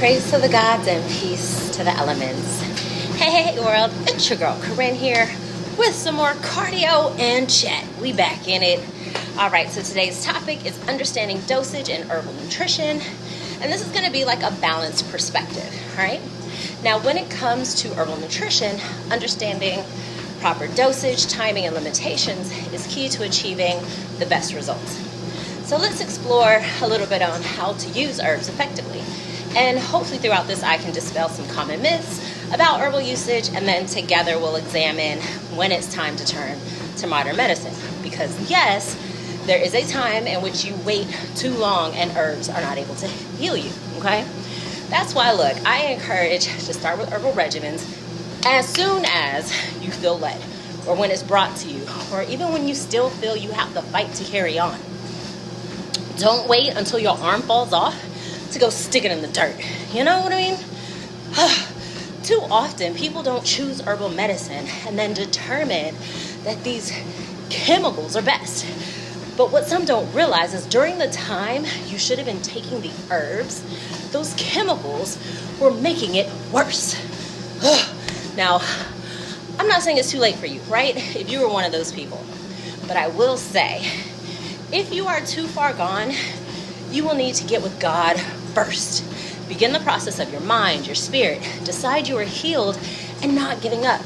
Praise to the gods and peace to the elements. Hey world, it's your girl Corinne here with some more cardio and chat. We back in it. All right, so today's topic is understanding dosage and herbal nutrition. And this is going to be like a balanced perspective, all right? Now, when it comes to herbal nutrition, understanding proper dosage, timing, and limitations is key to achieving the best results. So let's explore a little bit on how to use herbs effectively. And hopefully throughout this, I can dispel some common myths about herbal usage, and then together we'll examine when it's time to turn to modern medicine. Because yes, there is a time in which you wait too long and herbs are not able to heal you, okay? That's why, look, I encourage to start with herbal regimens as soon as you feel led, or when it's brought to you, or even when you still feel you have the fight to carry on. Don't wait until your arm falls off to go stick it in the dirt. You know what I mean? Too often, people don't choose herbal medicine and then determine that these chemicals are best. But what some don't realize is during the time you should have been taking the herbs, those chemicals were making it worse. Now, I'm not saying it's too late for you, right? If you were one of those people. But I will say, if you are too far gone, you will need to get with God first. Begin the process of your mind, your spirit. Decide you are healed and not giving up.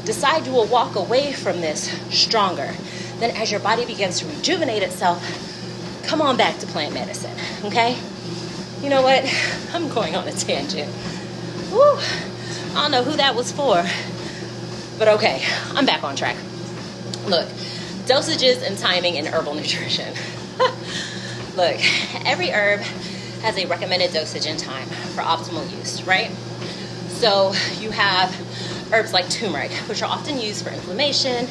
Decide you will walk away from this stronger. Then as your body begins to rejuvenate itself, come on back to plant medicine, okay? You know what? I'm going on a tangent. Woo! I don't know who that was for, but okay, I'm back on track. Look, dosages and timing in herbal nutrition. Look, every herb has a recommended dosage and time for optimal use, right? So you have herbs like turmeric, which are often used for inflammation.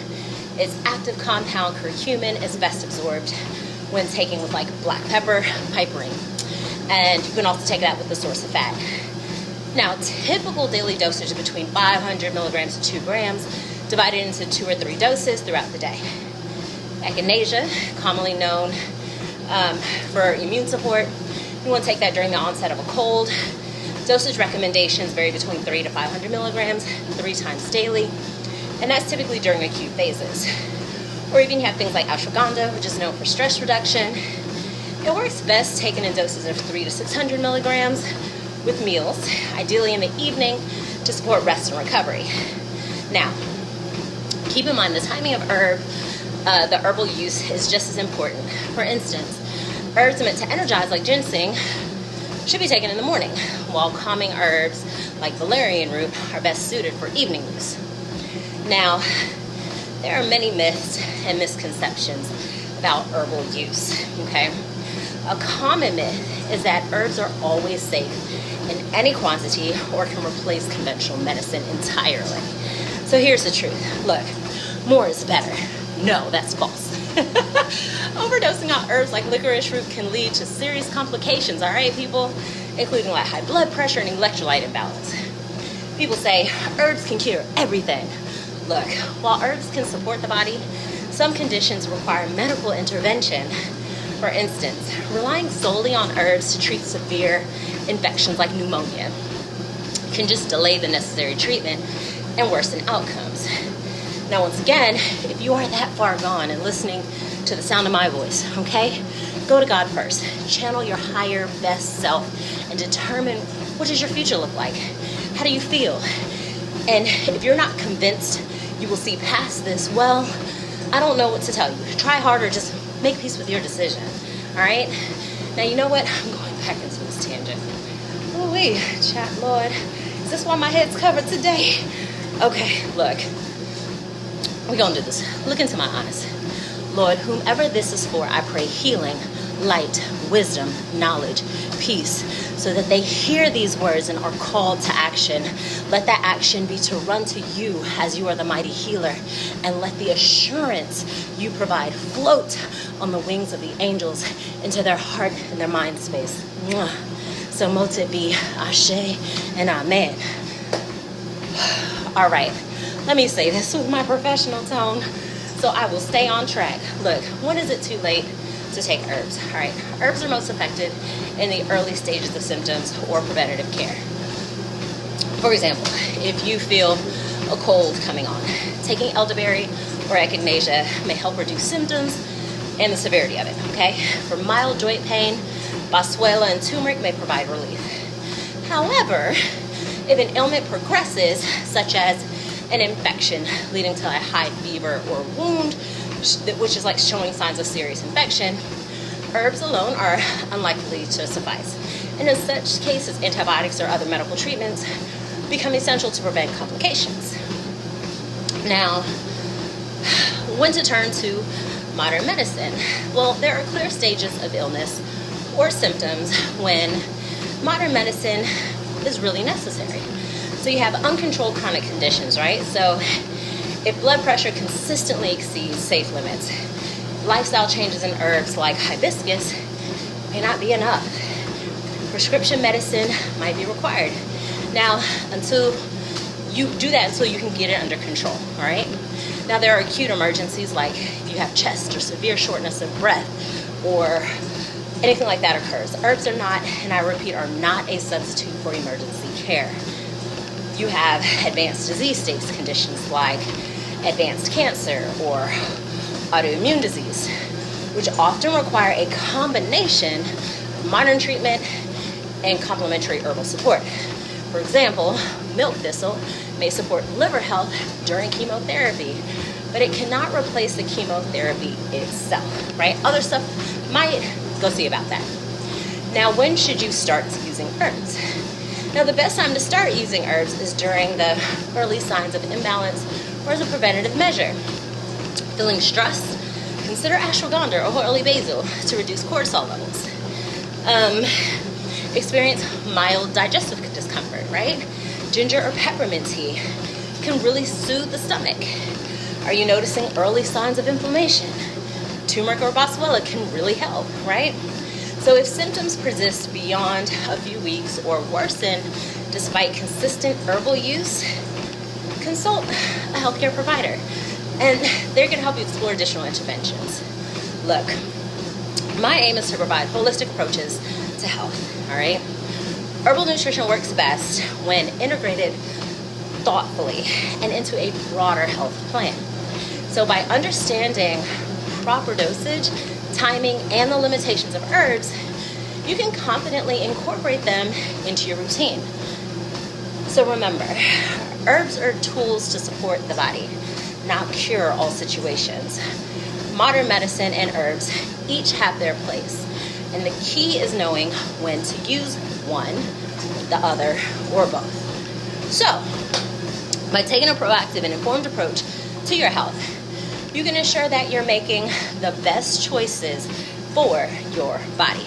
Its active compound, curcumin, is best absorbed when taken with like black pepper, piperine. And you can also take that with the source of fat. Now, typical daily dosage is between 500 milligrams to 2 grams, divided into 2 or 3 doses throughout the day. Echinacea, commonly known for immune support, you want to take that during the onset of a cold. Dosage recommendations vary between 3 to 500 milligrams, 3 times daily, and that's typically during acute phases. Or even you have things like ashwagandha, which is known for stress reduction. It works best taken in doses of 3 to 600 milligrams with meals, ideally in the evening, to support rest and recovery. Now, keep in mind the timing of the herbal use is just as important. For instance, herbs meant to energize like ginseng should be taken in the morning, while calming herbs like valerian root are best suited for evening use. Now, there are many myths and misconceptions about herbal use, okay? A common myth is that herbs are always safe in any quantity or can replace conventional medicine entirely. So here's the truth. Look, more is better. No, that's false. Overdosing on herbs like licorice root can lead to serious complications, all right, people? Including like high blood pressure and electrolyte imbalance. People say herbs can cure everything. Look, while herbs can support the body, some conditions require medical intervention. For instance, relying solely on herbs to treat severe infections like pneumonia can just delay the necessary treatment and worsen outcomes. Now, once again, if you are that far gone and listening to the sound of my voice, okay, go to God first. Channel your higher best self and determine what does your future look like? How do you feel? And if you're not convinced you will see past this, well, I don't know what to tell you. Try harder, just make peace with your decision, all right? Now, you know what? I'm going back into this tangent. Ooh-wee, chat, Lord. Is this why my head's covered today? Okay, look. We're going to do this. Look into my eyes. Lord, whomever this is for, I pray healing, light, wisdom, knowledge, peace, so that they hear these words and are called to action. Let that action be to run to you as you are the mighty healer, and let the assurance you provide float on the wings of the angels into their heart and their mind space. Mwah. So mote it be, Ashe and Amen. All right. Let me say this with my professional tone so I will stay on track. Look, when is it too late to take herbs. All right, herbs are most effective in the early stages of symptoms or preventative care. For example, if you feel a cold coming on, taking elderberry or echinacea may help reduce symptoms and the severity of it, okay? For mild joint pain, boswellia and turmeric may provide relief. However, if an ailment progresses, such as an infection leading to a high fever or wound, which is like showing signs of serious infection, herbs alone are unlikely to suffice. And in such cases, antibiotics or other medical treatments become essential to prevent complications. Now, when to turn to modern medicine? Well, there are clear stages of illness or symptoms when modern medicine is really necessary. So you have uncontrolled chronic conditions, right? So if blood pressure consistently exceeds safe limits, lifestyle changes in herbs like hibiscus may not be enough. Prescription medicine might be required. Now, until you do that, until you can get it under control, all right? Now, there are acute emergencies like if you have chest or severe shortness of breath or anything like that occurs. Herbs are not, and I repeat, are not a substitute for emergency care. You have advanced disease states, conditions like advanced cancer or autoimmune disease, which often require a combination of modern treatment and complementary herbal support. For example, milk thistle may support liver health during chemotherapy, but it cannot replace the chemotherapy itself, right? Other stuff might. Go see about that. Now, when should you start using herbs? Now, the best time to start using herbs is during the early signs of imbalance or as a preventative measure. Feeling stressed? Consider ashwagandha or holy basil to reduce cortisol levels. Experience mild digestive discomfort, right? Ginger or peppermint tea can really soothe the stomach. Are you noticing early signs of inflammation? Turmeric or boswellia can really help, right? So if symptoms persist beyond a few weeks or worsen despite consistent herbal use, consult a healthcare provider and they're going to help you explore additional interventions. Look, my aim is to provide holistic approaches to health, all right? Herbal nutrition works best when integrated thoughtfully and into a broader health plan. So by understanding proper dosage, timing, and the limitations of herbs, you can confidently incorporate them into your routine. So remember, herbs are tools to support the body, not cure all situations. Modern medicine and herbs each have their place, and the key is knowing when to use one, the other, or both. So, by taking a proactive and informed approach to your health, you can ensure that you're making the best choices for your body.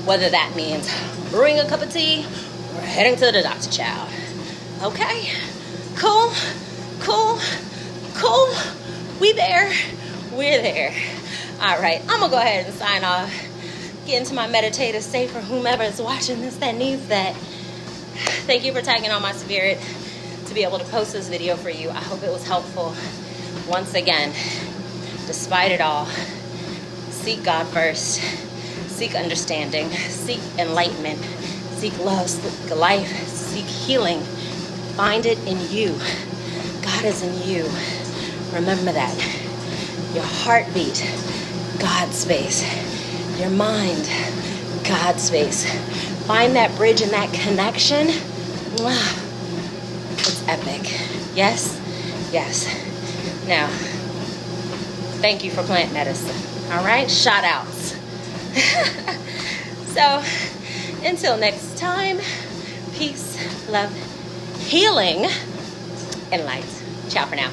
Whether that means brewing a cup of tea or heading to the doctor, child. Okay? Cool? We're there. All right, I'm gonna go ahead and sign off. Get into my meditative state for whomever is watching this that needs that. Thank you for tagging on my spirit to be able to post this video for you. I hope it was helpful. Once again, despite it all, seek God first, seek understanding, seek enlightenment, seek love, seek life, seek healing. Find it in you. God is in you. Remember that. Your heartbeat, God's space. Your mind, God's space. Find that bridge and that connection. It's epic. Yes? Now, thank you for plant medicine. All right? Shout outs. So, until next time, peace, love, healing, and light. Ciao for now.